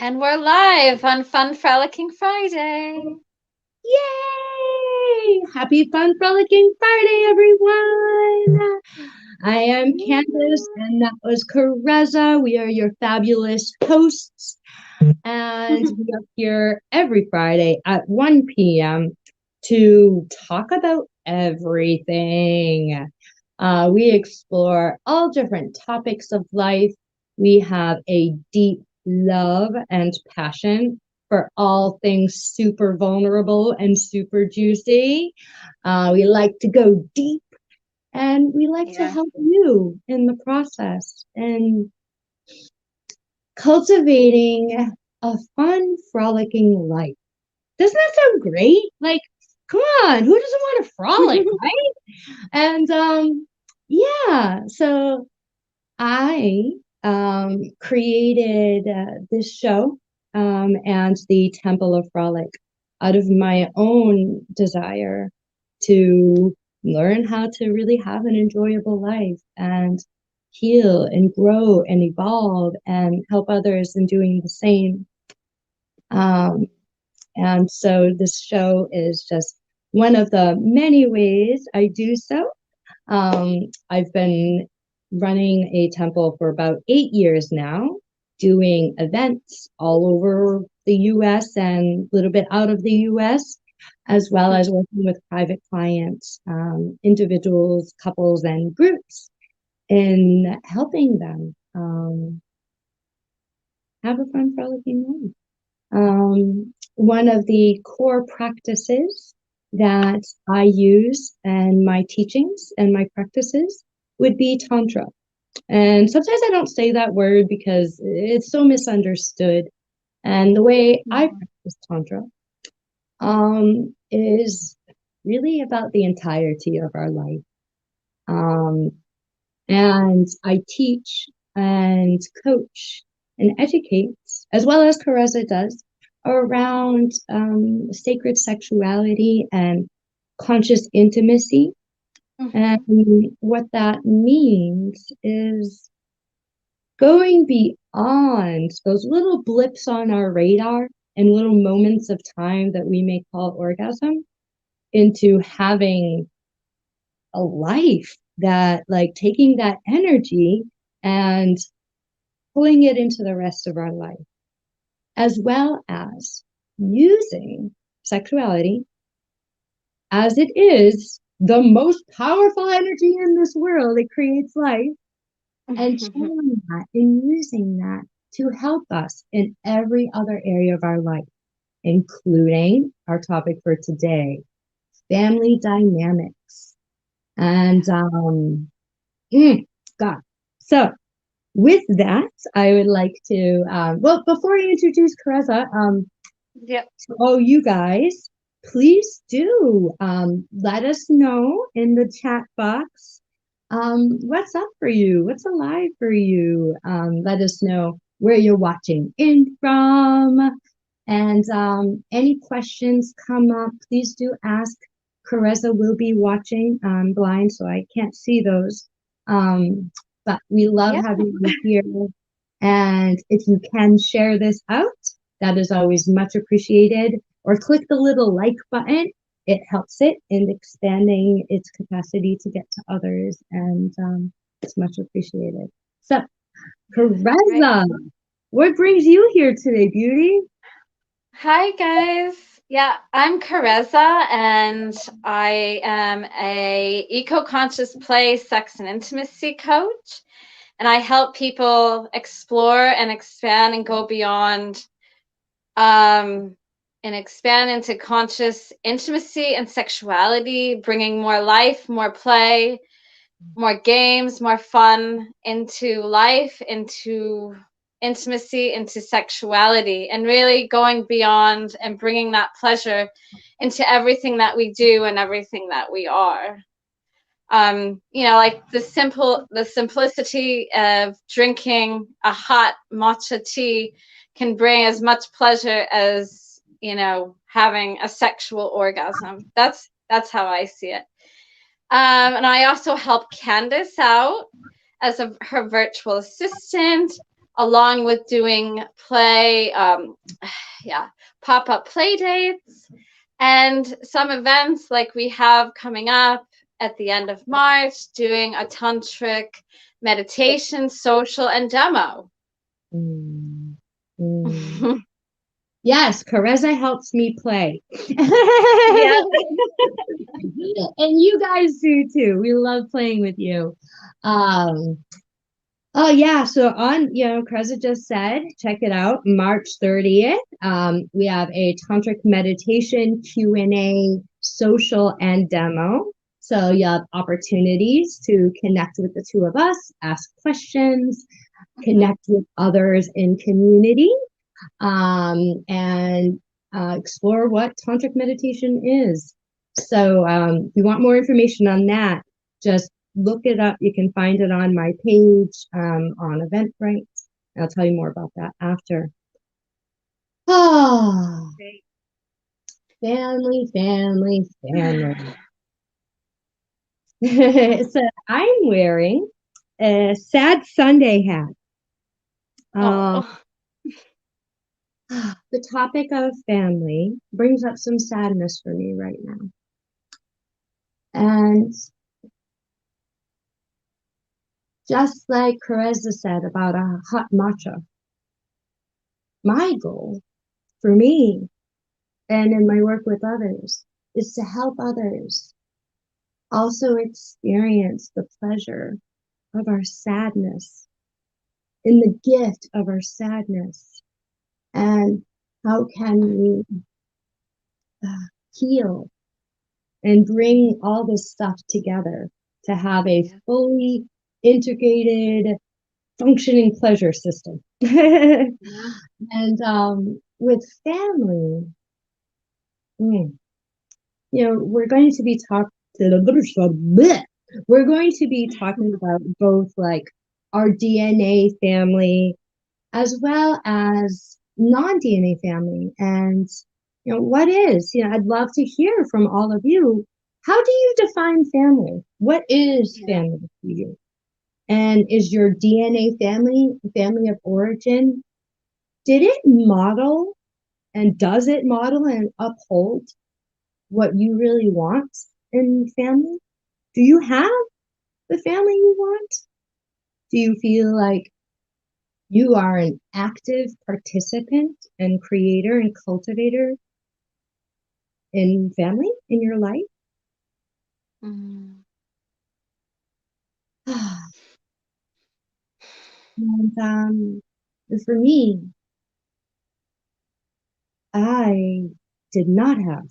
And we're live on Fun Frolicking Friday. Yay! Happy Fun Frolicking Friday, everyone! I am Candace, and that was Karezza. We are your fabulous hosts, and we are here every Friday at 1 p.m. to talk about everything. We explore all different topics of life. We have a deep love and passion for all things super vulnerable and super juicy. We like to go deep and we like to Yeah. help you in the process and cultivating a fun, frolicking life. Doesn't that sound great? Like, come on, who doesn't want to frolic, right? And yeah, so I created this show and the Temple of Frolic out of my own desire to learn how to really have an enjoyable life and heal and grow and evolve and help others in doing the same. Um, and so this show is just one of the many ways I do so. I've been running a temple for about 8 years now, doing events all over the US and a little bit out of the US, as well as working with private clients, individuals, couples, and groups in helping them have a fun, frolicking life. One of the core practices that I use in my teachings and my practices would be Tantra. And sometimes I don't say that word because it's so misunderstood. And the way I practice Tantra is really about the entirety of our life. Um, and I teach and coach and educate, as well as Karezza does, around sacred sexuality and conscious intimacy. And what that means is going beyond those little blips on our radar and little moments of time that we may call orgasm into having a life that, like, taking that energy and pulling it into the rest of our life, as well as using sexuality as it is the most powerful energy in this world. It creates life, and channeling that and using that to help us in every other area of our life, including our topic for today, family dynamics. And God. So with that, I would like to, well, before I introduce Karezza, Yep. to all you guys, please do let us know in the chat box what's up for you, what's alive for you. Let us know where you're watching in from. And any questions come up, please do ask. Karezza will be watching. I'm blind, so I can't see those. But we love Yep. having you here. And if you can share this out, that is always much appreciated. Or click the little like button. It helps it in expanding its capacity to get to others. And it's much appreciated. So, Right. Karezza, what brings you here today, beauty? Hi, guys. Yeah, I'm Karezza, and I am a eco-conscious play, sex, and intimacy coach. And I help people explore and expand and go beyond um, and expand into conscious intimacy and sexuality, bringing more life, more play, more games, more fun into life, into intimacy, into sexuality, and really going beyond and bringing that pleasure into everything that we do and everything that we are. Like the simplicity of drinking a hot matcha tea can bring as much pleasure as, having a sexual orgasm. That's how I see it. And I also help Candace out as her virtual assistant, along with doing pop-up play dates and some events like we have coming up at the end of March, doing a tantric meditation, social, and demo. Mm. Mm. Yes, Karezza helps me play. Yeah. And you guys do too. We love playing with you. Oh yeah, so on, Karezza just said, check it out, March 30th. We have a tantric meditation Q&A, social, and demo. So you have opportunities to connect with the two of us, ask questions, connect with others in community, and explore what tantric meditation is. So if you want more information on that, just look it up. You can find it on my page on Eventbrite. I'll tell you more about that after. Oh, family. So I'm wearing a Sad Sunday hat. The topic of family brings up some sadness for me right now. And just like Karezza said about a hot matcha, my goal for me and in my work with others is to help others also experience the pleasure of our sadness, in the gift of our sadness, and how can we heal and bring all this stuff together to have a fully integrated, functioning pleasure system. And with family, we're going to be talking about both like our DNA family as well as non-DNA family. And what is, I'd love to hear from all of you. How do you define family? What is family to you? And is your DNA family of origin, did it model and does it model and uphold what you really want in family? Do you have the family you want? Do you feel like you are an active participant and creator and cultivator in family in your life? Mm. And for me, I did not have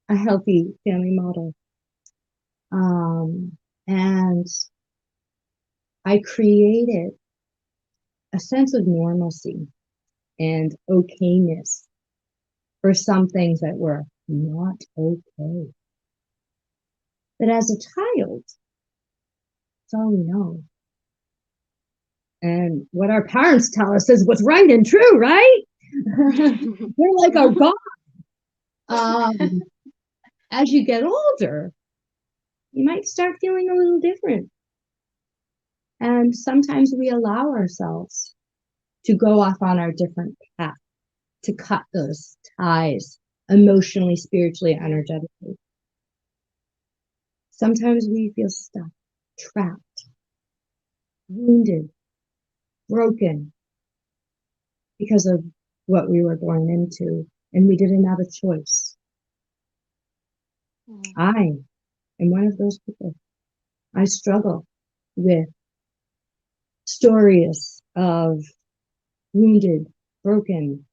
a healthy family model. And I created a sense of normalcy and okayness for some things that were not okay. But as a child, it's all we know. And what our parents tell us is what's right and true, right? They're like our God. As you get older, you might start feeling a little different. And sometimes we allow ourselves to go off on our different path, to cut those ties emotionally, spiritually, energetically. Sometimes we feel stuck, trapped, wounded, broken because of what we were born into, and we didn't have a choice. I am one of those people. I struggle with stories of wounded, broken,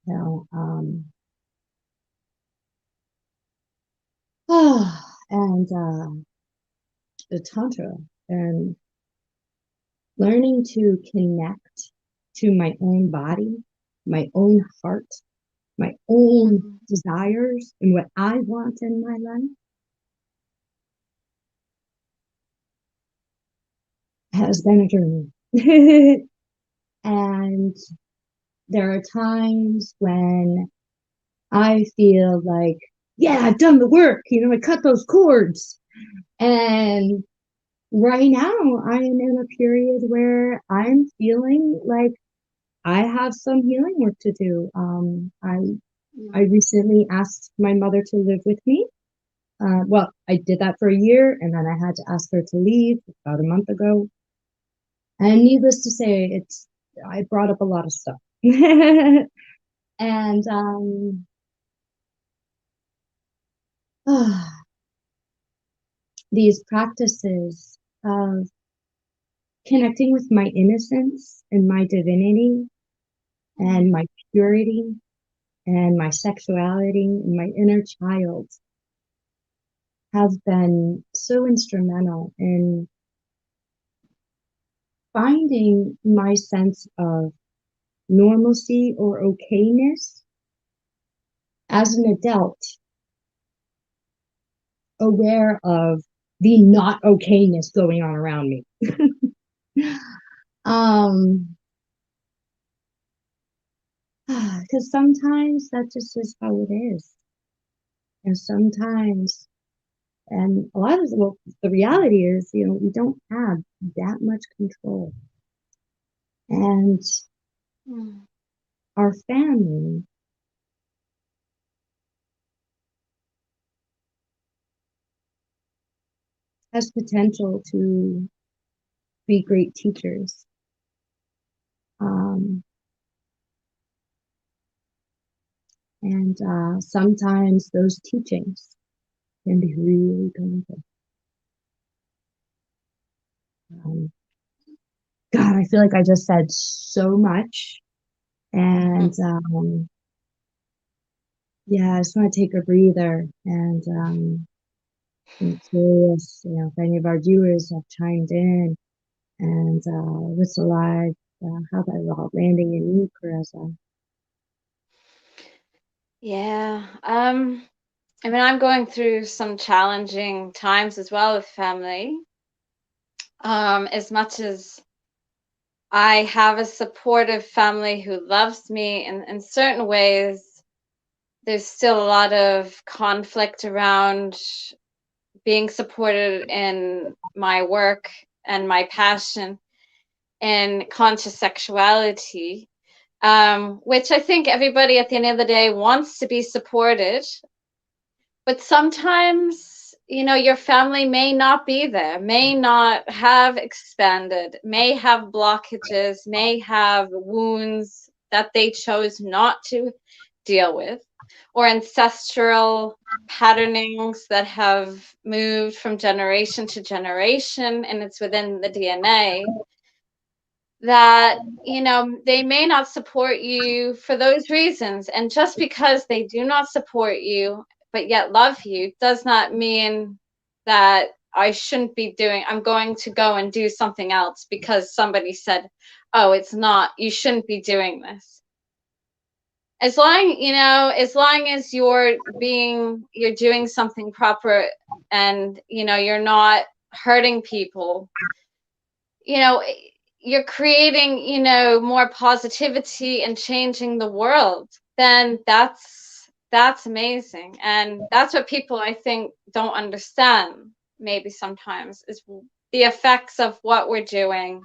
and the Tantra and learning to connect to my own body, my own heart, my own desires, and what I want in my life has been a journey. And there are times when I feel like, yeah, I've done the work, I cut those cords. And right now I am in a period where I'm feeling like I have some healing work to do. I recently asked my mother to live with me. Well, I did that for a year, and then I had to ask her to leave about a month ago. And needless to say, I brought up a lot of stuff. And these practices of connecting with my innocence and my divinity and my purity and my sexuality and my inner child have been so instrumental in finding my sense of normalcy or okayness as an adult, aware of the not okayness going on around me. um, because sometimes that just is how it is. And sometimes, and a lot of well, the reality is, we don't have that much control. And our family has potential to be great teachers. Um, and sometimes those teachings can be really painful. God, I feel like I just said so much. And yeah, I just want to take a breather. And I'm curious, if any of our viewers have chimed in and what's alive, how that all landing in you, Karezza. Yeah. I mean, I'm going through some challenging times as well with family. As much as I have a supportive family who loves me in certain ways, there's still a lot of conflict around being supported in my work and my passion in conscious sexuality, which I think everybody at the end of the day wants to be supported. But sometimes, your family may not be there, may not have expanded, may have blockages, may have wounds that they chose not to deal with, or ancestral patternings that have moved from generation to generation, and it's within the DNA that they may not support you for those reasons. And just because they do not support you but yet love you does not mean that I'm going to go and do something else because somebody said, oh, it's not, you shouldn't be doing this. As long as you're doing something proper, and you're not hurting people, you know you're creating more positivity and changing the world, then that's amazing. And that's what people, I think, don't understand maybe sometimes, is the effects of what we're doing.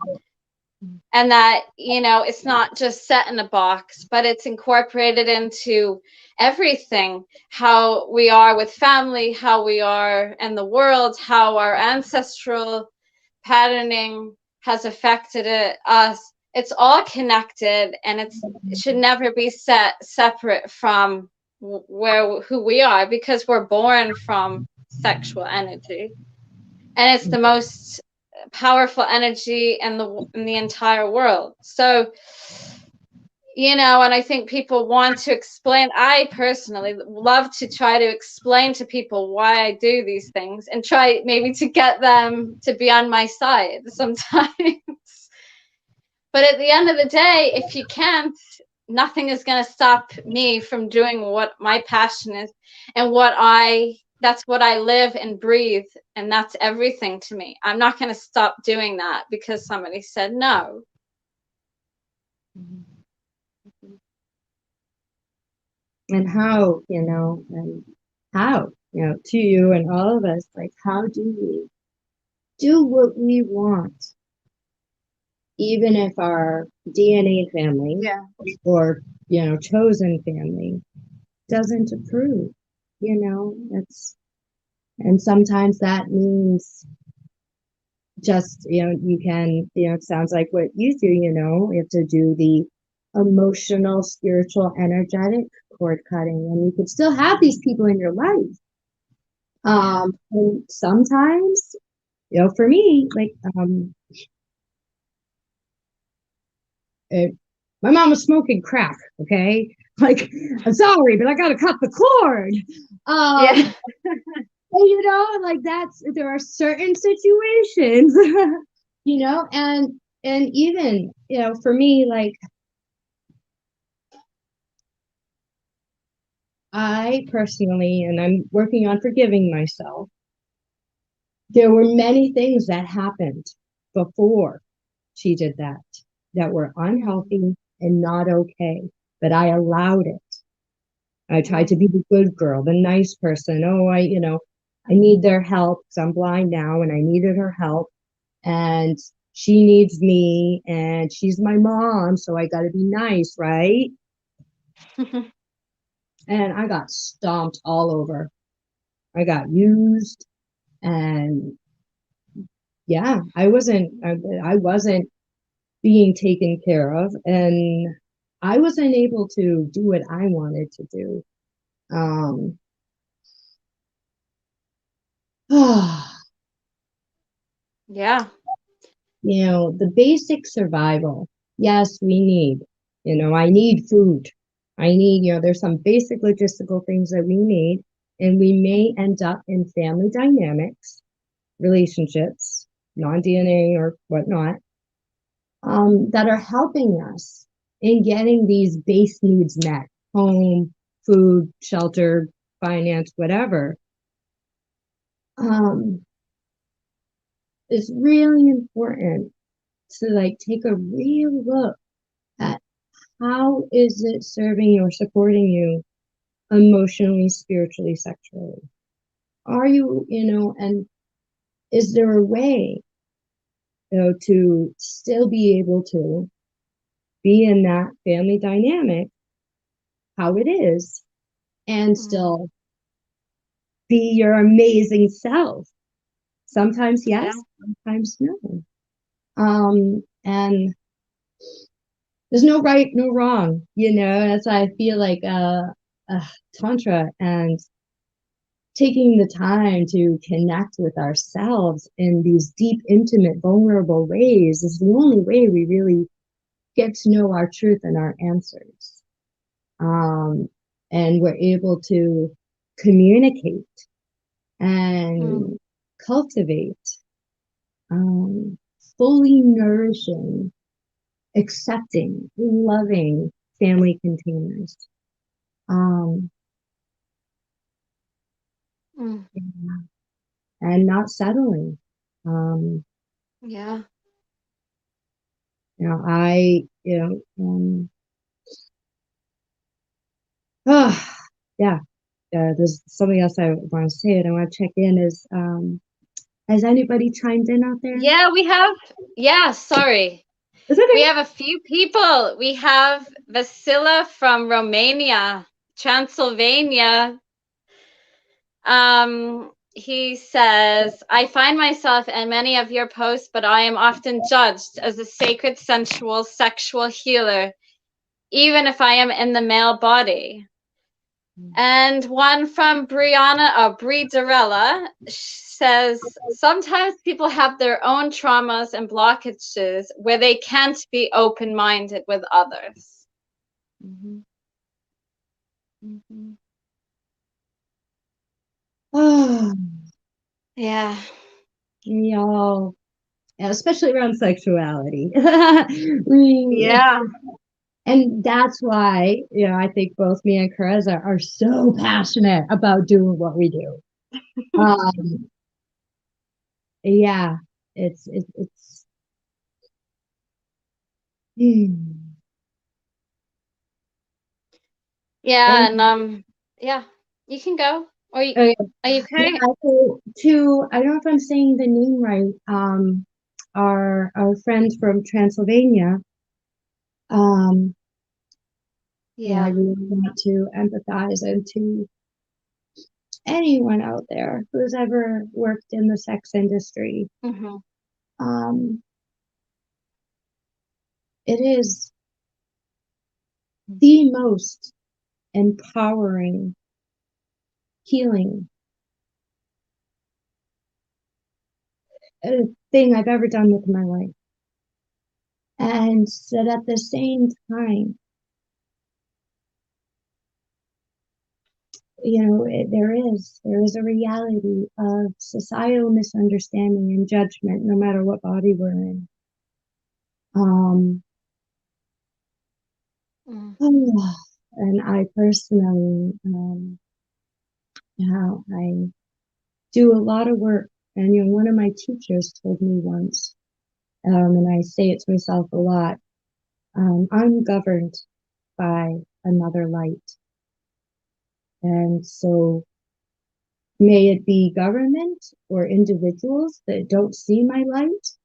And that it's not just set in a box, but it's incorporated into everything, how we are with family, how we are in the world, how our ancestral patterning has affected us. It's all connected, and it should never be separate from who we are, because we're born from sexual energy, and it's the most powerful energy in the entire world. So, and I think people want to explain. I personally love to try to explain to people why I do these things, and try maybe to get them to be on my side sometimes. But at the end of the day, if you can't, nothing is going to stop me from doing what my passion is, and that's what I live and breathe, and that's everything to me. I'm not going to stop doing that because somebody said no. And how, to you and all of us, like, how do we do what we want, even if our DNA family Yeah. or, chosen family doesn't approve. That's, and sometimes that means just, you can, it sounds like what you do, you have to do the emotional, spiritual, energetic cord cutting, and you could still have these people in your life. And sometimes, for me, like, my mom was smoking crack, okay? Like, I'm sorry, but I gotta cut the cord. Yeah. Like there are certain situations, and even, for me, like, I personally, and I'm working on forgiving myself, there were many things that happened before she did that were unhealthy and not okay, but I allowed it. I tried to be the good girl, the nice person. Oh, I need their help because I'm blind now and I needed her help. And she needs me and she's my mom. So I got to be nice, right? And I got stomped all over. I got used. And yeah, I wasn't being taken care of. And I wasn't able to do what I wanted to do. Um, Yeah. the basic survival. Yes, we need, I need food. I need, there's some basic logistical things that we need. And we may end up in family dynamics, relationships, non DNA or whatnot, that are helping us in getting these base needs met: home, food, shelter, finance, whatever. Um, it's really important to like take a real look at how is it serving or supporting you emotionally, spiritually, sexually? Are you, and is there a way, to still be able to be in that family dynamic, how it is, and still be your amazing self? Sometimes Yeah. yes, sometimes no. And there's no right, no wrong, That's why I feel like tantra and taking the time to connect with ourselves in these deep, intimate, vulnerable ways is the only way we really get to know our truth and our answers. Um, and we're able to communicate Mm. and cultivate um, fully nourishing, accepting, loving family containers. Um, Mm. and not settling. Um, Yeah. I, oh, yeah, there's something else I want to say and I want to check in is, has anybody chimed in out there? Yeah, sorry. It's We okay. have a few people. We have Vasila from Romania, Transylvania. He says, I find myself in many of your posts, but I am often judged as a sacred, sensual, sexual healer, even if I am in the male body. And one from Brianna or Bridarella says, sometimes people have their own traumas and blockages where they can't be open minded with others. Mm-hmm. Mm-hmm. Oh, Yeah. y'all, especially around sexuality. we, Yeah. and that's why, I think both me and Karezza are so passionate about doing what we do. Um, yeah, it's, hmm. Yeah. And And yeah, you can go. Are you, Uh, are you okay? yeah, so to, I don't know if I'm saying the name right, our friend from Transylvania, um, yeah, I Yeah. really want to empathize, and to anyone out there who's ever worked in the sex industry. Mm-hmm. Um, it is the most empowering, healing thing I've ever done with my life. And that at the same time, there is a reality of societal misunderstanding and judgment, no matter what body we're in. Um, Mm. and I personally, yeah, I do a lot of work. And one of my teachers told me once, and I say it to myself a lot, I'm governed by another light. And so may it be government or individuals that don't see my light,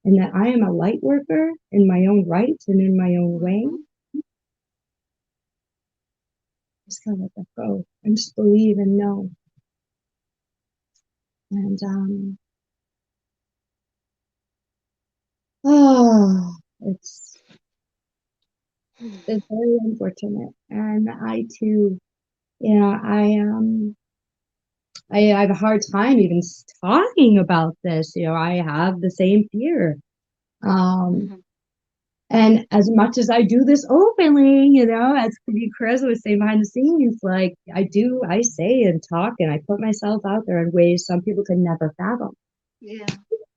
and that I am a light worker in my own right and in my own way. Mm-hmm. Just gotta let that go and just believe and know. And oh, it's very unfortunate. And I too, I have a hard time even talking about this. I have the same fear. Um, Mm-hmm. and as much as I do this openly, as Karezza was saying behind the scenes, like I say and talk and I put myself out there in ways some people could never fathom. Yeah.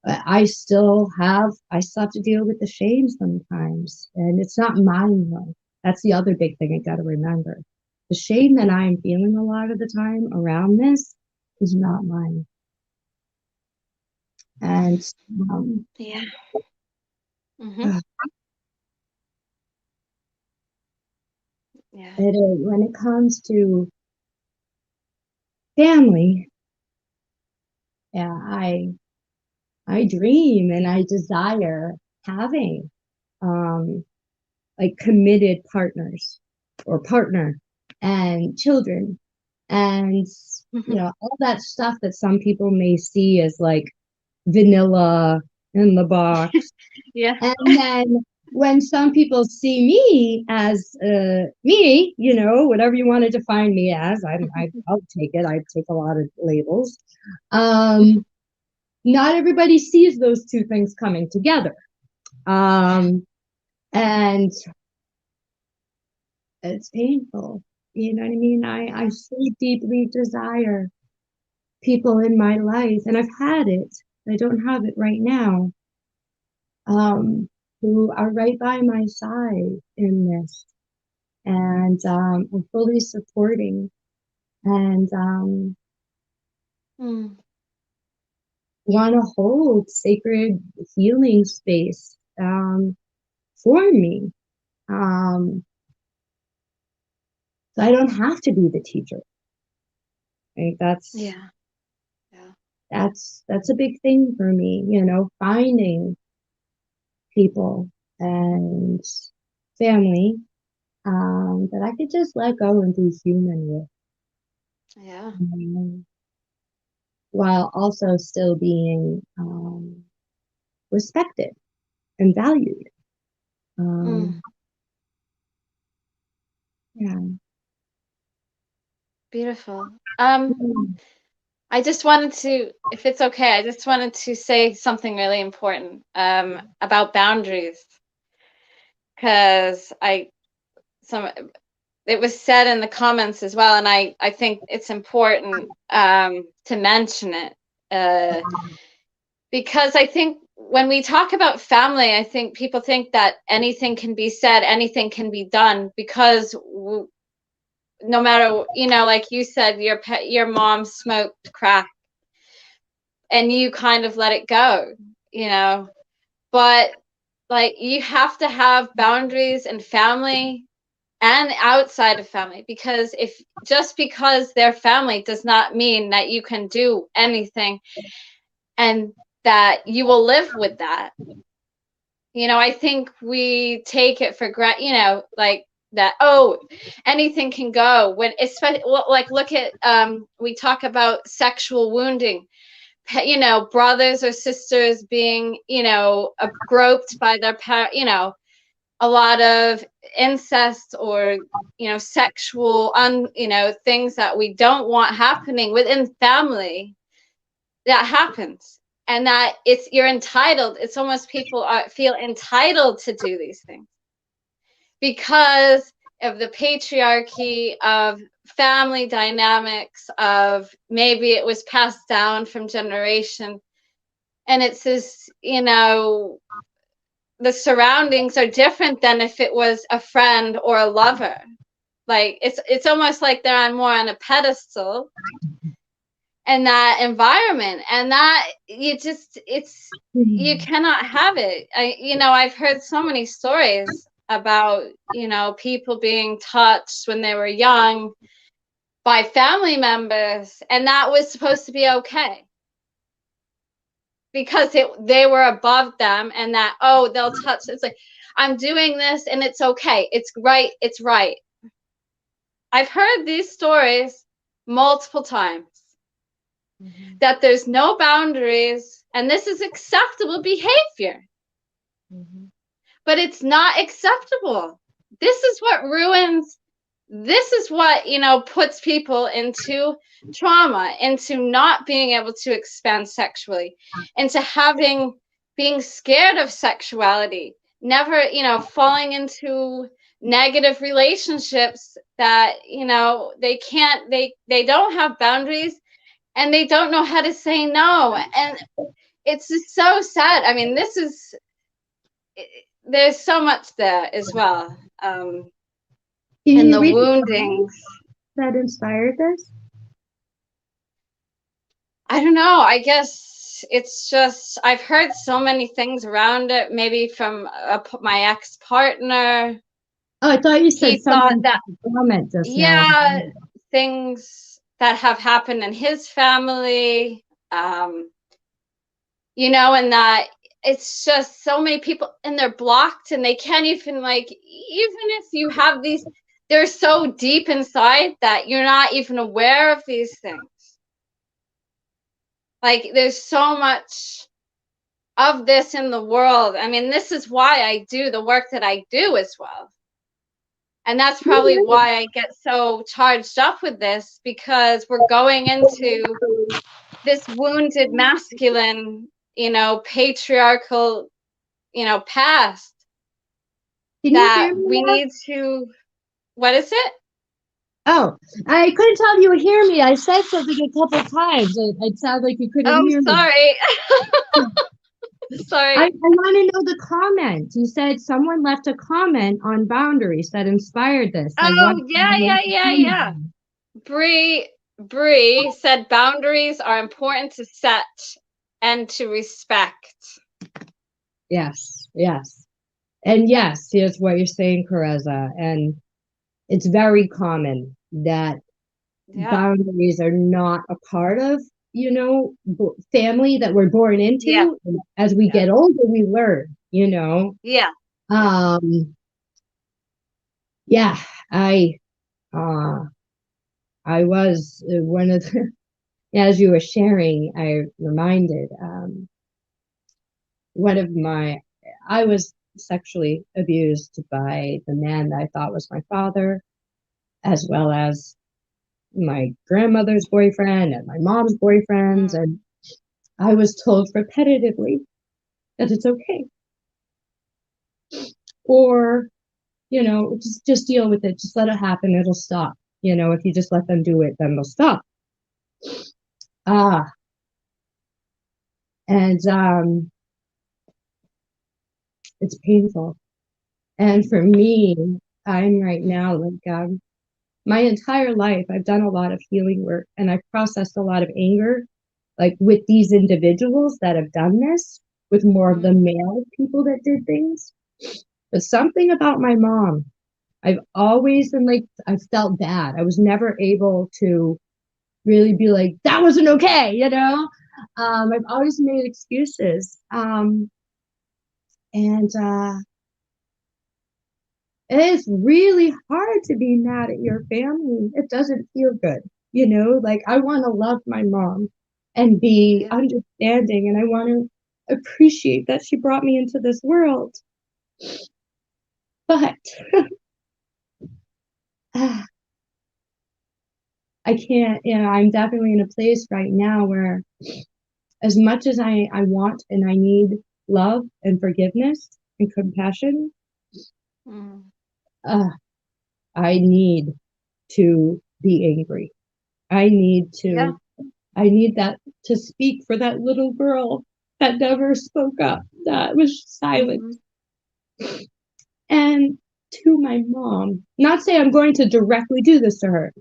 But I still have to deal with the shame sometimes. And it's not mine though. That's the other big thing I got to remember. The shame that I'm feeling a lot of the time around this is not mine. And um, Yeah. Mm-hmm. Yeah. when it comes to family, yeah, I dream and I desire having um, like committed partners or partner and children and Mm-hmm. all that stuff that some people may see as like vanilla in the box. Yeah. And then when some people see me as me, whatever you want to define me as, I'll take it. I take a lot of labels. Not everybody sees those two things coming together. And it's painful. You know what I mean? I Yeah. so deeply desire people in my life, and I've had it. I don't have it right now. Who are right by my side in this, and are fully supporting, and Mm. want to hold sacred healing space for me. So I don't have to be the teacher. Right? Yeah. Yeah. That's a big thing for me. Finding people and family that I could just let go and be human with, Yeah. um, while also still being respected and valued. Mm. Um, yeah. Beautiful. Mm. I just wanted to, if it's okay, I just wanted to say something really important about boundaries, because some it was said in the comments as well, and I think it's important to mention it, because I think when we talk about family, I think people think that anything can be said, anything can be done, because no matter, like you said, your mom smoked crack and you kind of let it go, you know. But like, you have to have boundaries and family, and outside of family, because if just because they're family does not mean that you can do anything and that you will live with that. I think we take it for granted, like that, oh, anything can go, when especially, like, look at, we talk about sexual wounding, brothers or sisters being, groped by their parent, a lot of incest, or sexual things that we don't want happening within family, that happens. And that you're entitled, it's almost people feel entitled to do these things because of the patriarchy, of family dynamics, of maybe it was passed down from generation, and it's this, the surroundings are different than if it was a friend or a lover. Like it's almost like they're more on a pedestal, and that environment, and that you cannot have it. I've heard so many stories about, people being touched when they were young by family members, and that was supposed to be okay because they were above them, and that, oh, they'll touch, it's like, I'm doing this and it's okay, it's right, it's right. I've heard these stories multiple times, that there's no boundaries and this is acceptable behavior. But it's not acceptable. This is what ruins, this is what, puts people into trauma, into not being able to expand sexually, into being scared of sexuality, never, falling into negative relationships that, they don't have boundaries, and they don't know how to say no. And it's just so sad. I mean, there's so much there as well. Can And you the read woundings. that inspired this? I don't know. I guess it's just, I've heard so many things around it, maybe from my ex-partner. Oh, I thought you said He thought something that, in the comment just now. yeah, things that have happened in his family, and that it's just so many people, and they're blocked, and they can't even, like, even if you have these, they're so deep inside that you're not even aware of these things. Like, there's so much of this in the world. I mean, this is why I do the work that I do as well. And that's probably why I get so charged up with this, because we're going into this wounded masculine, patriarchal, past that we need to, what is it? Oh, I couldn't tell if you would hear me. I said something a couple times. It sounded like you couldn't hear me. Sorry. Sorry. I want to know the comment. You said someone left a comment on boundaries that inspired this. Oh, yeah. Bree said boundaries are important to set and to respect. Yes. And yes, here's what you're saying, Karezza. And it's very common that boundaries are not a part of, family that we're born into. Yeah. And as we get older, we learn, Yeah. Yeah, I was one of the, as you were sharing, I reminded, I was sexually abused by the man that I thought was my father, as well as my grandmother's boyfriend and my mom's boyfriends. And I was told repetitively that it's okay. Or, just deal with it. Just let it happen. It'll stop. If you just let them do it, then they'll stop. And it's painful. And for me, I'm right now, like, my entire life, I've done a lot of healing work, and I've processed a lot of anger, like with these individuals that have done this, with more of the male people that did things. But something about my mom, I've always been like, I felt bad. I was never able to really be like, that wasn't okay, you know? I've always made excuses. And it is really hard to be mad at your family. It doesn't feel good, you know? Like, I want to love my mom and be Yeah. understanding, and I want to appreciate that she brought me into this world. But I can't, you know, I'm definitely in a place right now where, as much as I want and I need love and forgiveness and compassion, Mm. uh, I need to be angry. I need Yeah. to, I need that to speak for that little girl that never spoke up, that was silent. Mm-hmm. And to my mom, not say I'm going to directly do this to her,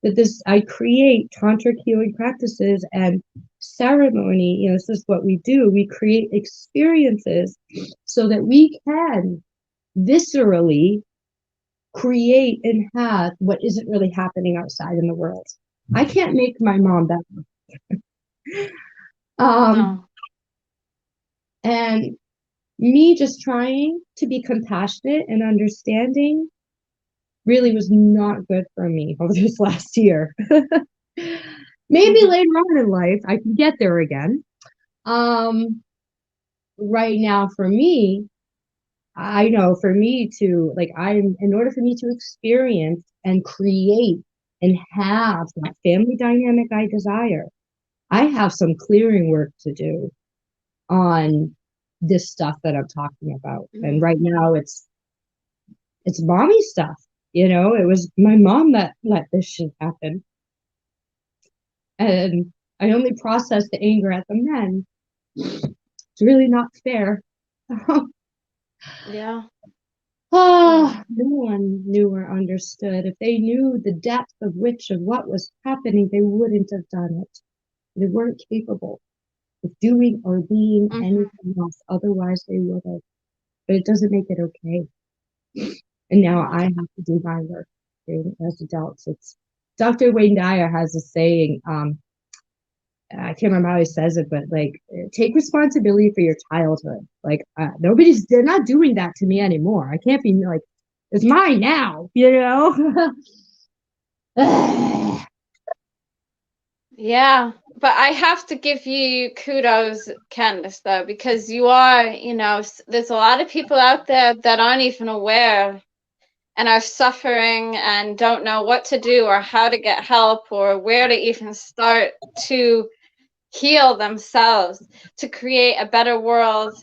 that this, I create tantric healing practices and ceremony. You know, this is what we do. We create experiences so that we can viscerally create and have what isn't really happening outside in the world. I can't make my mom better. Um, No. and me just trying to be compassionate and understanding really was not good for me over this last year. Maybe Mm-hmm. later on in life I can get there again. Um, right now for me, I know for me to like I'm in order for me to experience and create and have that family dynamic I desire, I have some clearing work to do on this stuff that I'm talking about. And right now it's mommy stuff. You know, it was my mom that let this shit happen. And I only process the anger at the men. It's really not fair. Yeah. Yeah. Oh, no one knew or understood. If they knew the depth of what was happening, they wouldn't have done it. They weren't capable of doing or being Mm-hmm. anything else. Otherwise, they would have. But it doesn't make it okay. And now No. I have to do my work as adults. It's Dr. Wayne Dyer has a saying, I can't remember how he says it, but like, take responsibility for your childhood. Like, they're not doing that to me anymore. I can't be like, it's mine now, you know? Yeah. But I have to give you kudos, Candace, though, because you are, there's a lot of people out there that aren't even aware and are suffering and don't know what to do or how to get help or where to even start to heal themselves, to create a better world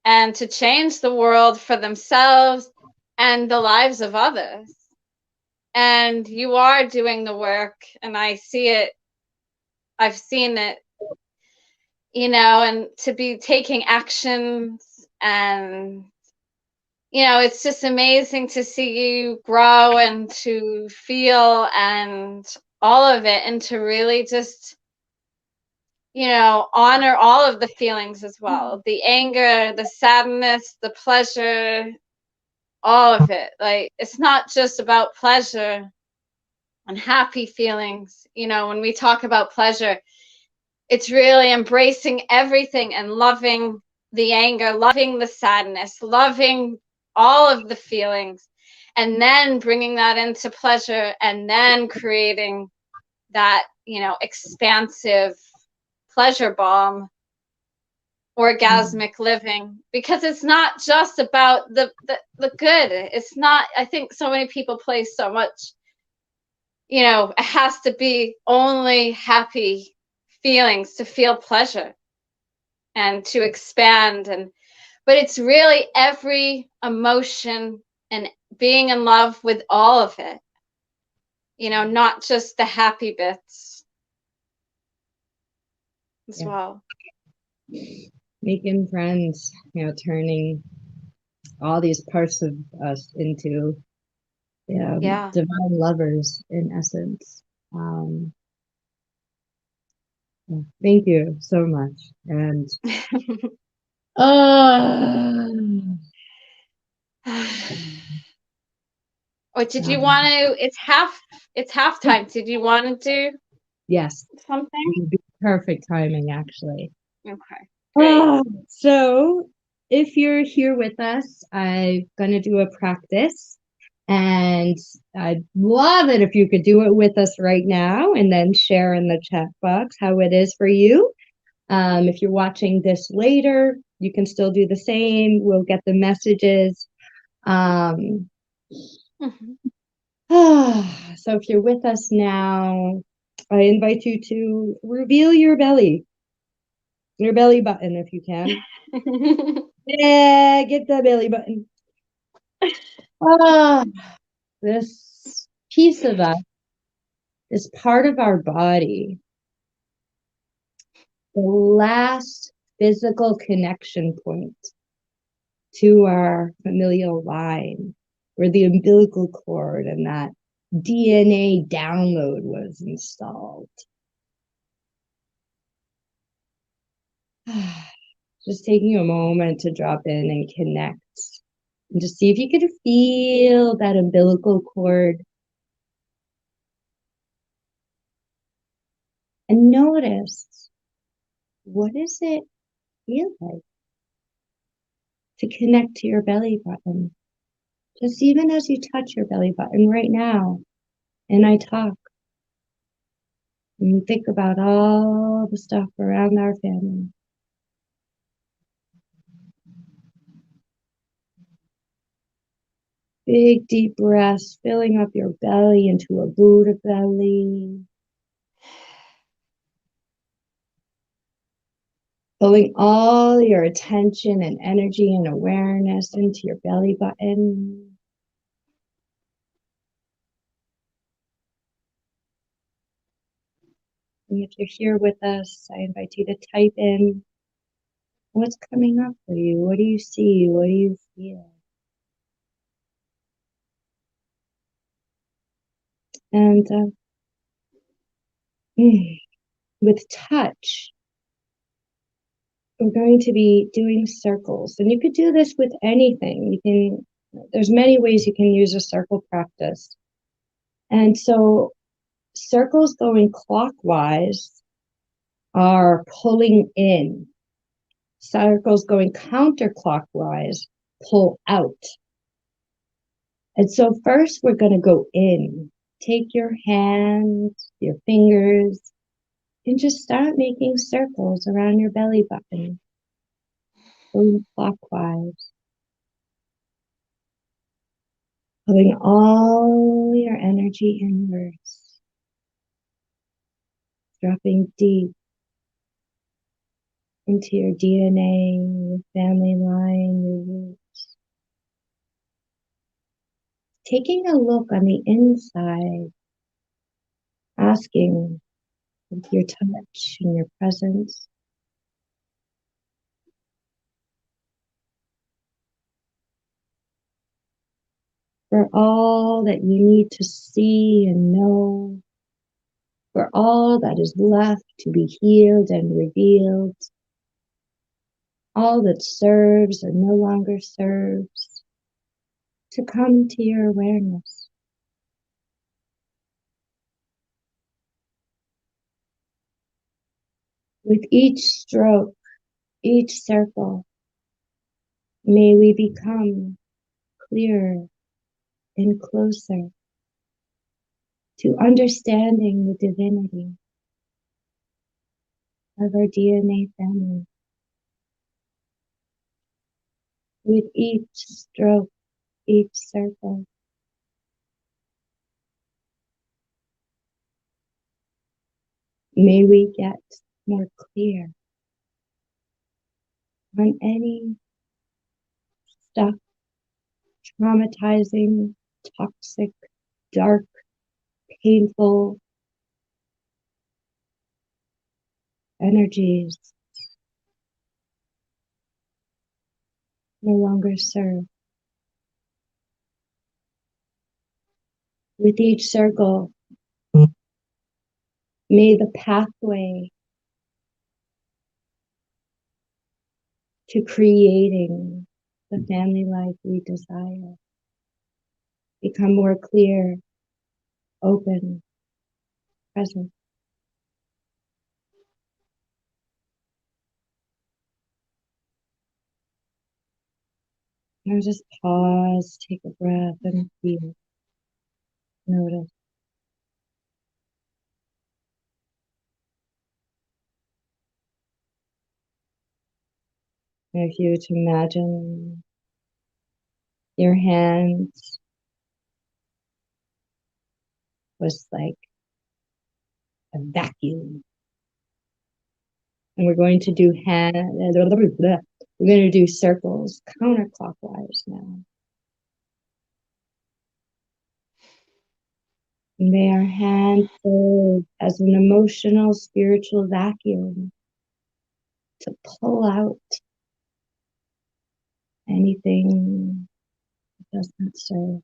and to change the world for themselves and the lives of others. And you are doing the work, and I see it, I've seen it, and to be taking actions and it's just amazing to see you grow and to feel and all of it, and to really just, honor all of the feelings as well, the anger, the sadness, the pleasure, all of it. Like, it's not just about pleasure and happy feelings. When we talk about pleasure, it's really embracing everything and loving the anger, loving the sadness, loving all of the feelings, and then bringing that into pleasure, and then creating that, expansive pleasure bomb, orgasmic living, because it's not just about the good. It's not, I think so many people place so much, it has to be only happy feelings to feel pleasure and to expand, but it's really every emotion and being in love with all of it, not just the happy bits as Yeah. well. Making friends, you know, turning all these parts of us into Yeah. divine lovers in essence. Um, yeah, thank you so much. And uh, Or did you want to? It's halftime. Did you want to do Yes, something? it would be perfect timing, actually. Okay, great. So if you're here with us, I'm gonna do a practice, and I'd love it if you could do it with us right now and then share in the chat box how it is for you. If you're watching this later, you can still do the same. We'll get the messages. Um, Mhm. so if you're with us now, I invite you to reveal your belly button if you can. Yeah, get the belly button. Ah, this piece of us, this part of our body, the last physical connection point to our familial line, where the umbilical cord and that DNA download was installed. Just taking a moment to drop in and connect and just see if you could feel that umbilical cord and notice, what does it feel like to connect to your belly button? Just even as you touch your belly button right now, and I talk, and think about all the stuff around our family. Big deep breaths, filling up your belly into a Buddha belly. Pulling all your attention and energy and awareness into your belly button. And if you're here with us, I invite you to type in what's coming up for you. What do you see? What do you feel? And with touch, we're going to be doing circles. And you could do this with anything. There's many ways you can use a circle practice. And so circles going clockwise are pulling in. Circles going counterclockwise pull out. And so first we're going to go in. Take your hands, your fingers, and just start making circles around your belly button, going clockwise. Pulling all your energy inwards, dropping deep into your DNA, your family line, your roots. Taking a look on the inside, asking with your touch and your presence, for all that you need to see and know, for all that is left to be healed and revealed, all that serves or no longer serves, to come to your awareness. With each stroke, each circle, may we become clearer and closer to understanding the divinity of our DNA family. With each stroke, each circle, may we get more clear on any stuck, traumatizing, toxic, dark, painful energies no longer serve. With each circle, may the pathway to creating the family life we desire become more clear, open, present. Now just pause, take a breath, and feel, notice. If you were to imagine your hands was like a vacuum. And we're going to do we're going to do circles counterclockwise now. And may our hands serve as an emotional, spiritual vacuum to pull out anything that does not serve.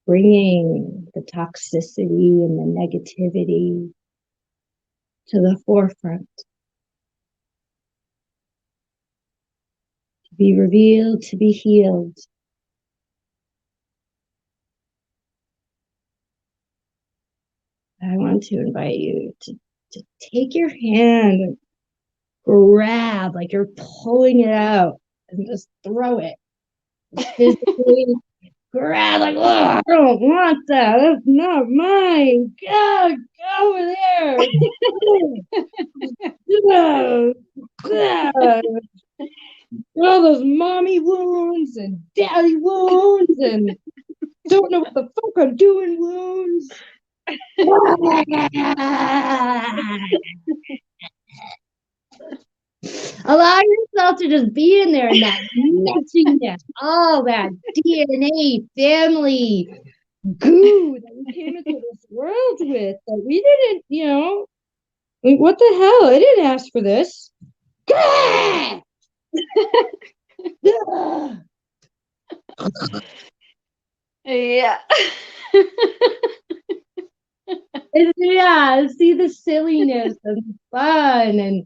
Bringing the toxicity and the negativity to the forefront. To be revealed, to be healed. I want to invite you to take your hand and grab, like you're pulling it out, and just throw it. Physically grab, like, oh, I don't want that. That's not mine. Go over there. All those mommy wounds and daddy wounds and don't know what the fuck I'm doing wounds. Allow yourself to just be in there in that messiness, all that DNA family goo that we came into this world with, that we didn't, like, what the hell? I didn't ask for this. Yeah. Yeah, see the silliness and fun, and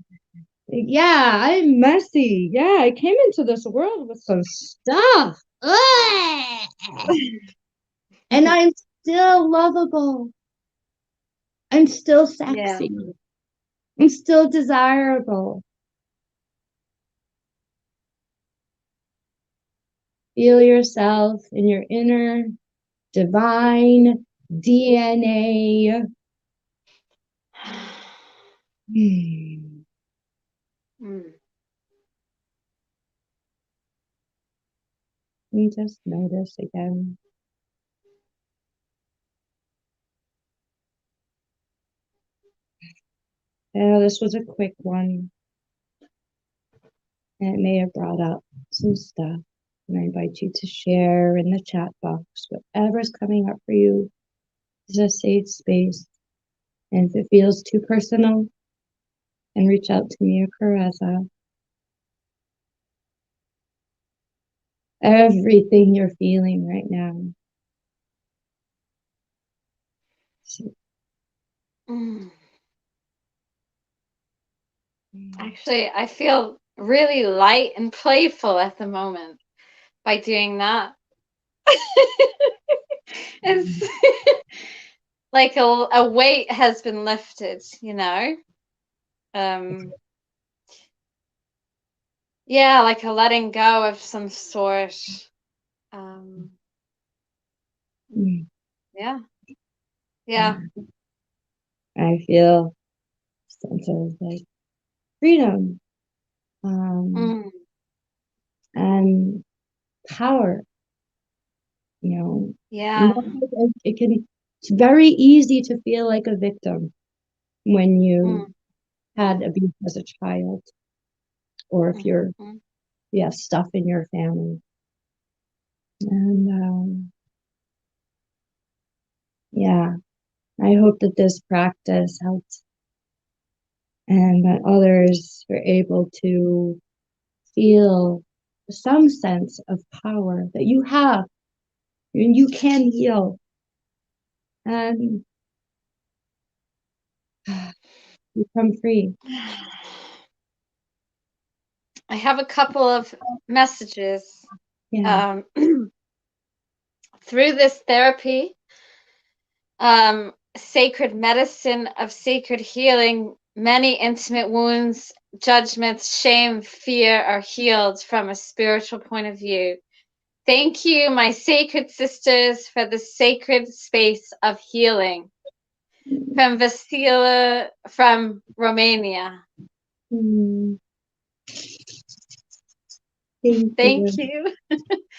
yeah, I'm messy. Yeah, I came into this world with some stuff. And I'm still lovable. I'm still sexy. Yeah. I'm still desirable. Feel yourself in your inner divine DNA. You just notice again. Yeah, this was a quick one. And it may have brought up some stuff. And I invite you to share in the chat box whatever's coming up for you is a safe space. And if it feels too personal, then reach out to me or Karezza. Everything you're feeling right now. Actually, I feel really light and playful at the moment by doing that. It's like a weight has been lifted, yeah, like a letting go of some sort. Yeah. I feel a sense of like freedom, and power. Yeah. It's very easy to feel like a victim when you had abuse as a child, or if you have stuff in your family. And yeah, I hope that this practice helps, and that others are able to feel some sense of power that you have, and you can heal, and become free. I have a couple of messages. Yeah. Through this therapy, sacred medicine of sacred healing, many intimate wounds, judgments, shame, fear are healed from a spiritual point of view. Thank you, my sacred sisters, for the sacred space of healing. From Vasila from Romania. Mm, thank Thank you.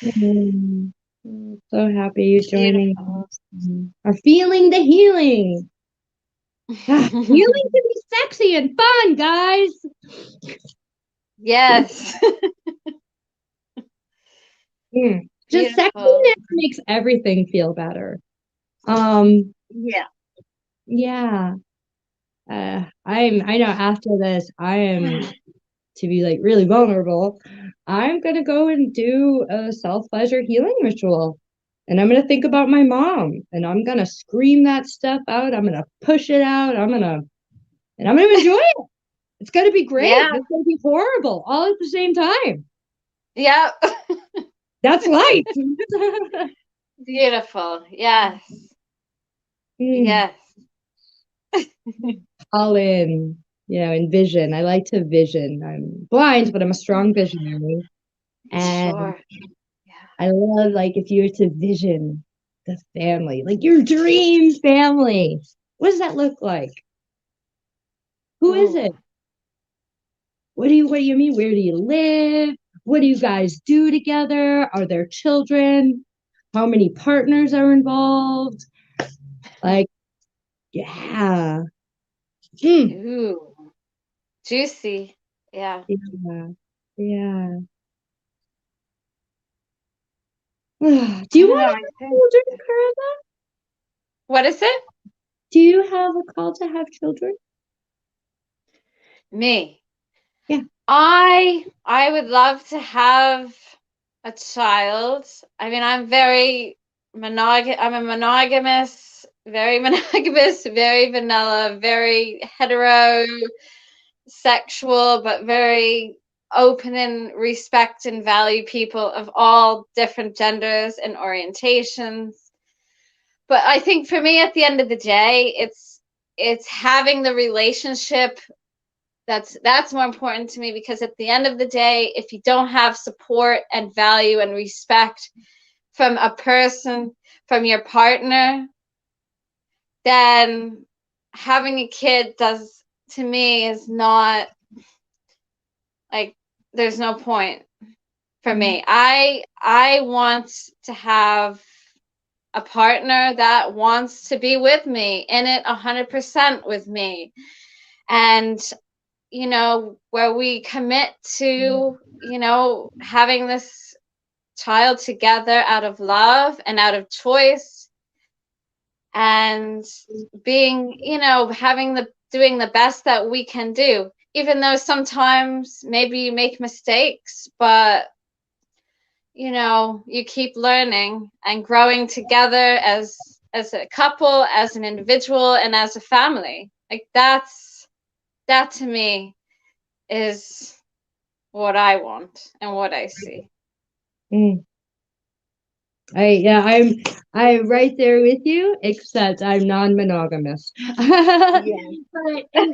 you. Mm, so happy you're joining Beautiful. us. Are feeling the healing. Ah, healing can be sexy and fun, guys. Yes. Just Beautiful. sexiness makes everything feel better. Um, Yeah. yeah. I know after this I am to be like really vulnerable. I'm gonna go and do a self-pleasure healing ritual. And I'm gonna think about my mom and I'm gonna scream that stuff out. I'm gonna push it out. I'm gonna enjoy it. It's gonna be great. Yeah. It's gonna be horrible all at the same time. Yeah. That's life. Beautiful. Yes. Mm, Yes. all in, envision. I like to vision. I'm blind, but I'm a strong visionary. And Sure. Yeah. I love, like, if you were to vision the family, like your dream family, what does that look like? Who is Ooh. it? What do you mean? Where do you live? What do you guys do together? Are there children? How many partners are involved? Like, yeah. Mm, Ooh. Juicy. Yeah. yeah. Yeah. Do I you don't know. want to I have think. children, Carla? What is it? Do you have a call to have children? Me. Yeah. I would love to have a child. I mean, I'm a monogamous, very monogamous, very vanilla, very heterosexual, but very open and respect and value people of all different genders and orientations. But I think for me at the end of the day, it's having the relationship that's more important to me, because at the end of the day, if you don't have support and value and respect from a person, from your partner, then having a kid does, to me, is not, like, there's no point for Mm, me. I want to have a partner that wants to be with me, in it 100% with me, and where we commit to, having this child together out of love and out of choice, and being, having the doing the best that we can do, even though sometimes maybe you make mistakes, but you keep learning and growing together as a couple, as an individual, and as a family. Like, that to me is what I want and what I see. mm. I'm right there with you, except I'm non-monogamous. Yeah. And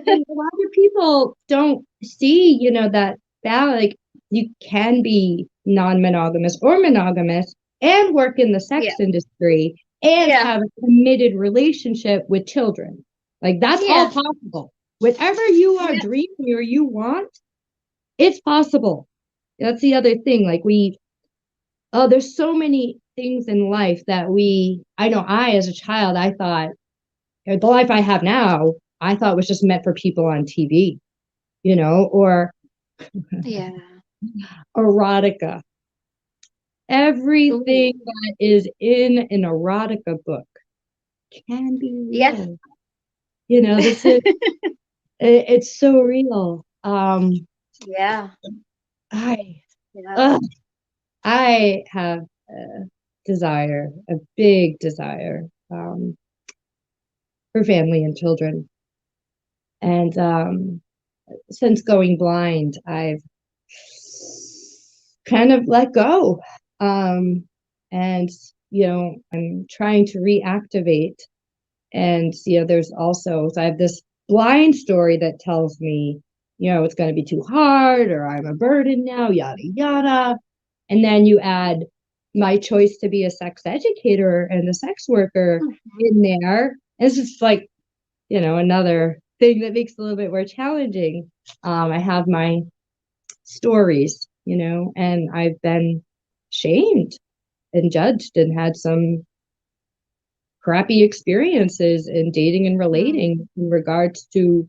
a lot of people don't see, that like you can be non-monogamous or monogamous and work in the Yeah. sex industry and Yeah. have a committed relationship with children. Like that's all Yeah. possible. Whatever you are Yeah. dreaming or you want, it's possible. That's the other thing. Like there's so many things in life that I know as a child, I thought, the life I have now, I thought was just meant for people on TV, or Yeah. erotica. Ooh. Everything that is in an erotica book can be Yes. real. This is, it's so real. Yeah. I, Yeah. ugh, I have a desire, a big desire, for family and children. And since going blind, I've kind of let go. And, I'm trying to reactivate. And, there's also, so I have this blind story that tells me, it's going to be too hard or I'm a burden now, yada, yada. And then you add my choice to be a sex educator and a sex worker in there. It's just like, another thing that makes it a little bit more challenging. I have my stories, and I've been shamed and judged and had some crappy experiences in dating and relating in regards to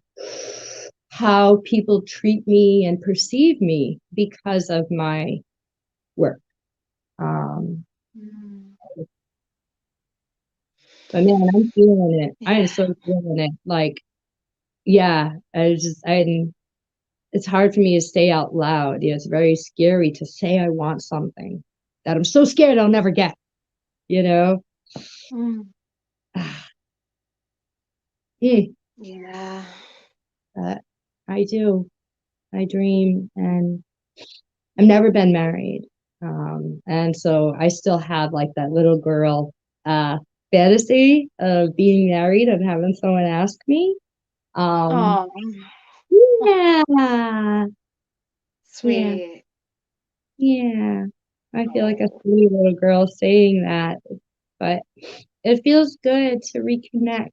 how people treat me and perceive me because of my work. But man, I'm feeling it. I am so feeling it. Like, yeah, it's hard for me to say out loud. It's very scary to say I want something that I'm so scared I'll never get, you know? Yeah. I do. I dream, and I've never been married. And so I still have like that little girl fantasy of being married and having someone ask me. Oh, Yeah. Yeah. sweet. Yeah. I feel like a Oh, sweet little girl saying that, but it feels good to reconnect,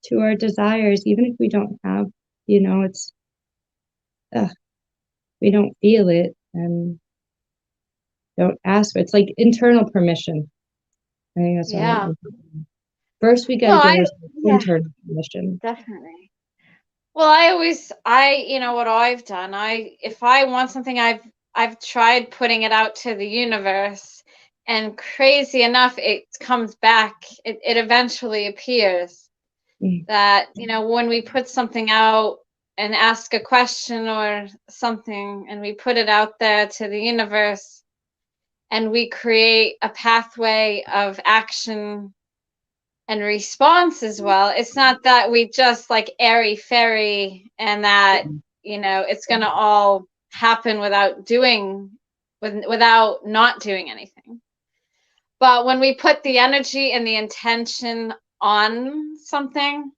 to our desires, even if we don't have, it's, we don't feel it and don't ask for it. It's like internal permission. I think that's what yeah. first we got to Well, give ourselves yeah, internal permission. definitely. Well, what I've done, if I want something, I've tried putting it out to the universe, and crazy enough, it comes back. It eventually appears. Mm. That, when we put something out and ask a question or something, and we put it out there to the universe, and we create a pathway of action and response as well. It's not that we just like airy fairy and that, it's going to all happen without not doing anything. But when we put the energy and the intention on something,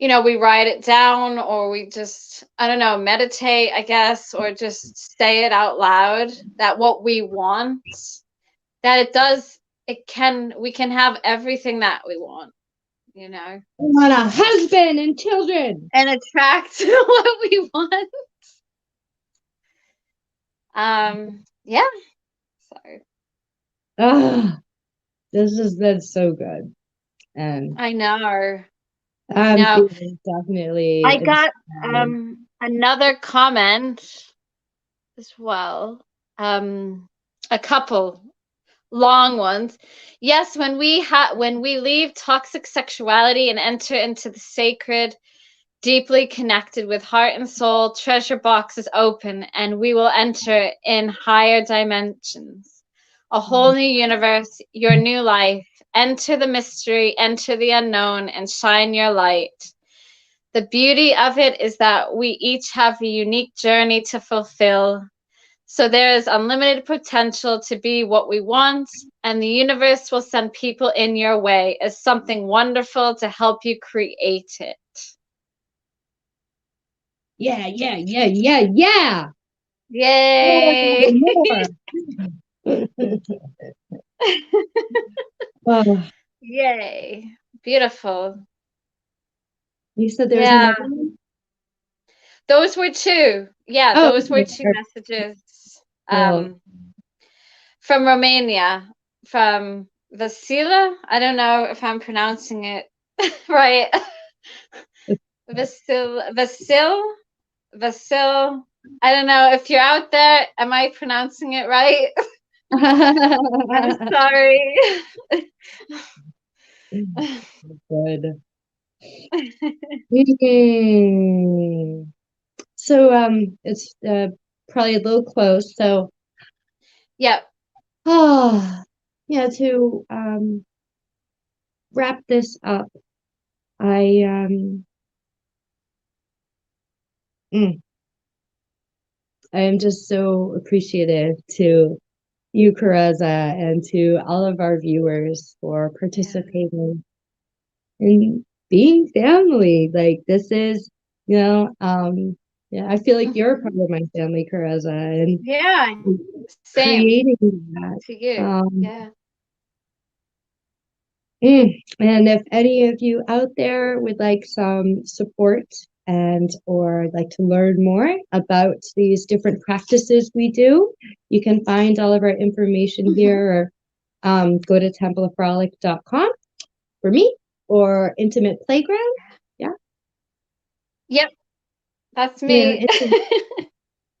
we write it down, or we just, I don't know, meditate, I guess, or just say it out loud, that what we want, that we can have everything that we want, I want a husband and children. and attract what we want. Yeah. So That's so good. And I know. I I'm know. feeling definitely I got inspired. another comment as well. A couple long ones. Yes, when we leave toxic sexuality and enter into the sacred, deeply connected with heart and soul, treasure box is open, and we will enter in higher dimensions, a whole new universe, your new life. Enter the mystery, enter the unknown, and shine your light. The beauty of it is that we each have a unique journey to fulfill. So there is unlimited potential to be what we want, and the universe will send people in your way as something wonderful to help you create it. Yeah, yeah, yeah, yeah, yeah. Yay! More. Oh, Yay. Beautiful. you said there was Yeah. another one? Those were two. Yeah, Oh, those were okay. two messages Cool. from Romania, from Vasila. I don't know if I'm pronouncing it right. Vasil. I don't know if you're out there. Am I pronouncing it right? I'm sorry. Good. Hmm. So it's probably a little close. So Yep. yeah, to wrap this up, I mm, I am just so appreciative to you, Karezza, and to all of our viewers for participating in being family. Like this is, you know, yeah, I feel like you're part of my family, Karezza, and Yeah, same creating that. to you. Um, Yeah. And if any of you out there would like some support and or like to learn more about these different practices we do, you can find all of our information here or go to templeoffrolic.com for me or Intimate Playground. Yeah. Yep, that's Yeah. me.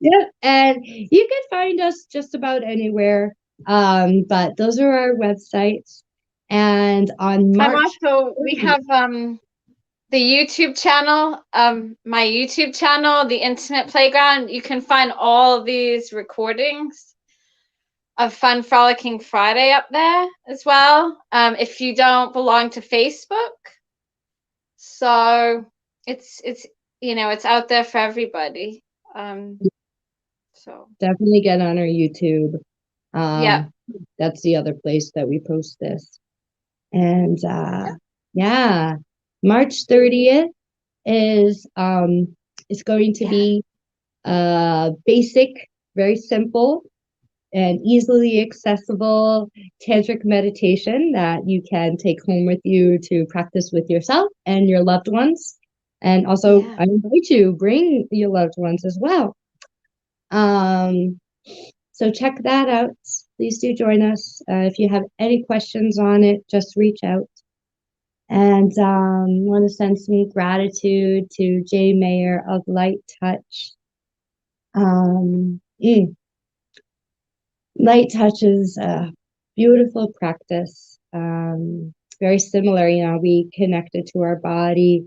Yeah. And you can find us just about anywhere. But those are our websites. And on I'm March also, we 30th, have the YouTube channel, my YouTube channel, The Intimate Playground. You can find all these recordings of Fun Frolicking Friday up there as well. If you don't belong to Facebook, so it's it's out there for everybody. So definitely get on our YouTube. yeah, That's the other place that we post this. And yeah, March 30th is going to yeah, be basic, very simple and easily accessible tantric meditation that you can take home with you to practice with yourself and your loved ones. And also, yeah, I invite you bring your loved ones as well. Um, so check that out. Please do join us. If you have any questions on it, just reach out. And want to send some gratitude to Jay Mayer of Light Touch. Um, mm, Light Touch is a beautiful practice. Very similar, we connect it to our body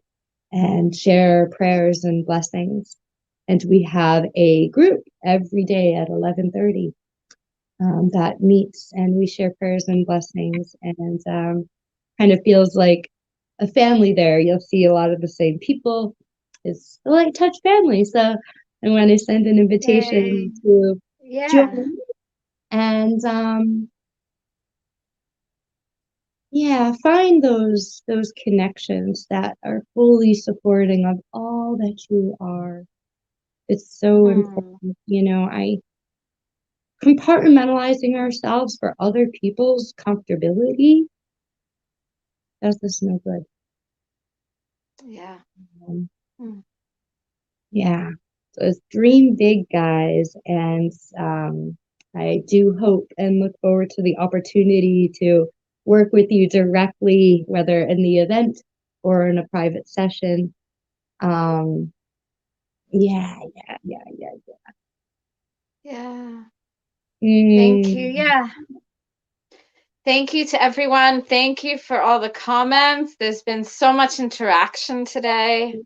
and share prayers and blessings. And we have a group every day at 11:30 that meets and we share prayers and blessings and kind of feels like a family there. You'll see a lot of the same people. It's a light touch family. So I want to send an yay, invitation to yeah, join and yeah, find those connections that are fully supporting of all that you are. It's so mm, important. I compartmentalizing ourselves for other people's comfortability does us no good. yeah, Um, mm, yeah. So it's dream big, guys. And I do hope and look forward to the opportunity to work with you directly, whether in the event or in a private session. Um, yeah, yeah, yeah, yeah, yeah. yeah. Thank you. Yeah. Thank you to everyone. Thank you for all the comments. There's been so much interaction today.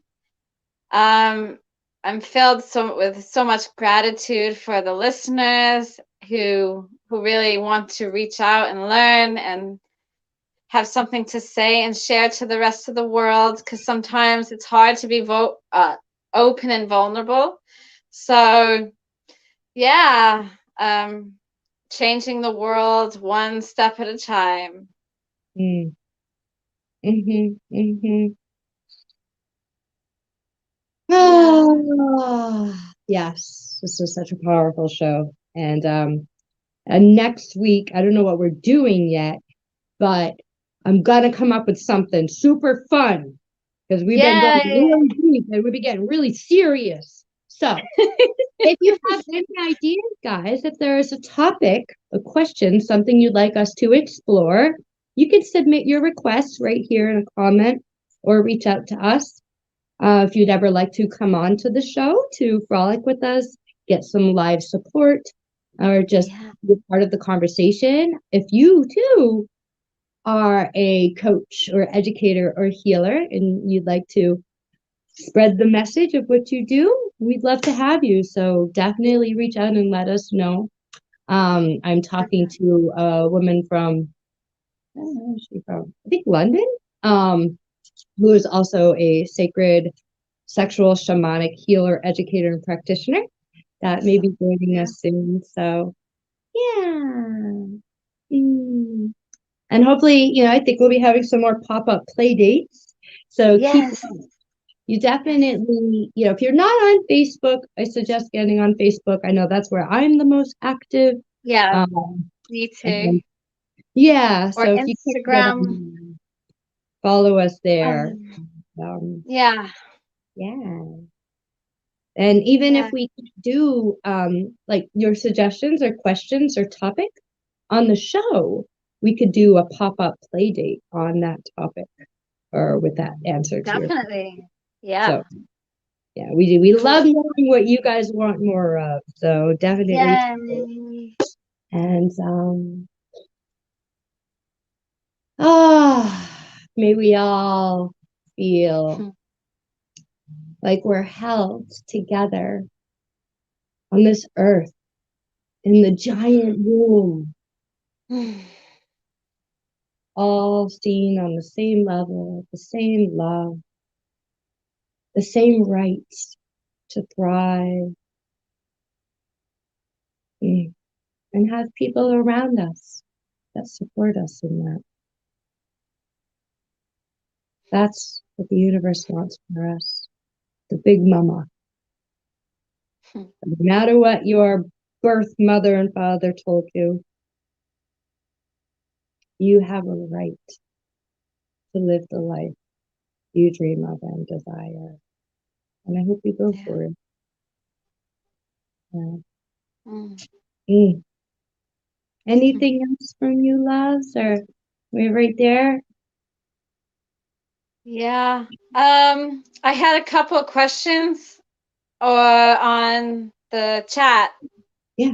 I'm filled with so much gratitude for the listeners who really want to reach out and learn and have something to say and share to the rest of the world, because sometimes it's hard to be open and vulnerable. So yeah, changing the world one step at a time. Mm, mm-hmm, mm-hmm. Yeah. Ah, yes, this was such a powerful show. And next week, I don't know what we're doing yet, but I'm gonna come up with something super fun because we've been going Yay. really deep and we've been getting really serious. So if you have any ideas, guys, if there is a topic, a question, something you'd like us to explore, you can submit your requests right here in a comment or reach out to us. If you'd ever like to come on to the show to frolic with us, get some live support, or just Yeah. be part of the conversation. If you too are a coach or educator or healer and you'd like to spread the message of what you do, we'd love to have you. So definitely reach out and let us know. I'm talking to a woman from, I don't know where she's from, I think London, who is also a sacred sexual shamanic healer, educator, and practitioner. that may be joining us soon. So yeah. Mm. And hopefully, I think we'll be having some more pop-up play dates. So keep Yes. you definitely, if you're not on Facebook, I suggest getting on Facebook. I know that's where I'm the most active. Yeah, me too. And yeah, Or so if you can get Instagram. on, follow us there. Um, Um, yeah. yeah. And even if Yeah. we do like your suggestions or questions or topic on the show, we could do a pop-up play date on that topic or with that answer to your question. Definitely. Yeah. So yeah, we do. We love knowing what you guys want more of. So definitely. Yay. And may we all feel like we're held together on this earth in the giant room, all seen on the same level, the same love, the same rights to thrive, and have people around us that support us in that. That's what the universe wants for us. The big mama. No matter what your birth mother and father told you, you have a right to live the life you dream of and desire. And I hope you go Yeah. for it. Yeah. Mm. Anything else from you, loves? Or we're right there? Yeah. I had a couple of questions on the chat. Yeah.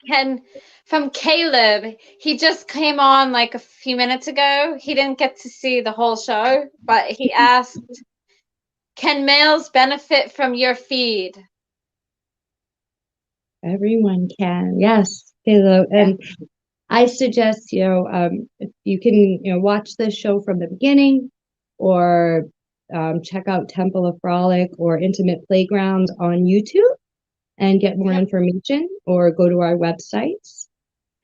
Can from Caleb. He just came on like a few minutes ago. He didn't get to see the whole show, but he asked, "Can males benefit from your feed?" Everyone can. Yes. Hello. Yeah. And I suggest, if you can, watch this show from the beginning or check out Temple of Frolic or Intimate Playground on YouTube and get more Yep. information or go to our websites.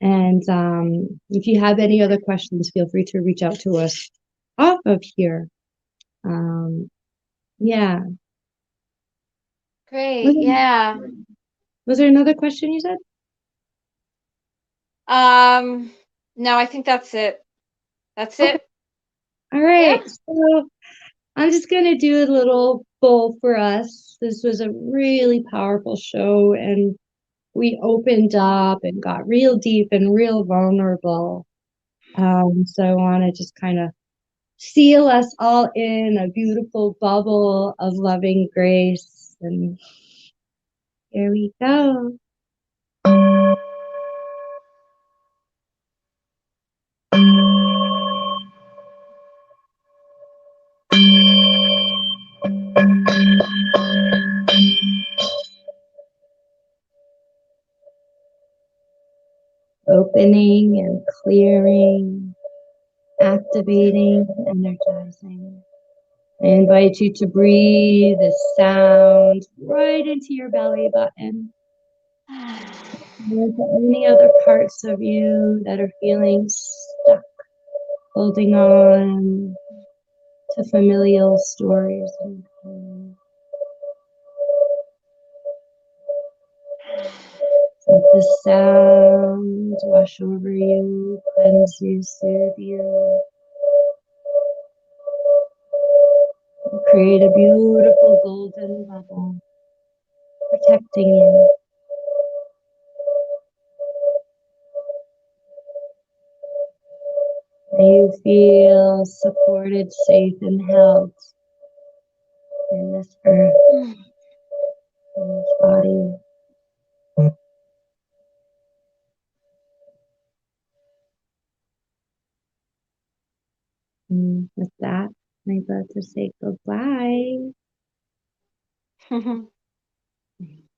And if you have any other questions, feel free to reach out to us off of here. Yeah. Great. Yeah. Was there another question you said? No, I think that's it. That's Okay. it. All Yeah. right. So I'm just going to do a little bowl for us. This was a really powerful show, and we opened up and got real deep and real vulnerable. So I want to just kind of seal us all in a beautiful bubble of loving grace. And here we go. Opening and clearing, activating, energizing. I invite you to breathe this sound right into your belly button. There's any other parts of you that are feeling stuck, holding on to familial stories and pain. Let the sound wash over you, cleanse you, soothe you. Create a beautiful golden bubble protecting you. May you feel supported, safe, and held in this earth, in this body. And with that, I'm about to say goodbye.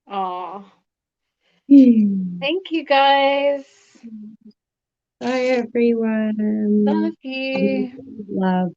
Oh, Bye, thank you guys. everyone. Love you. Love.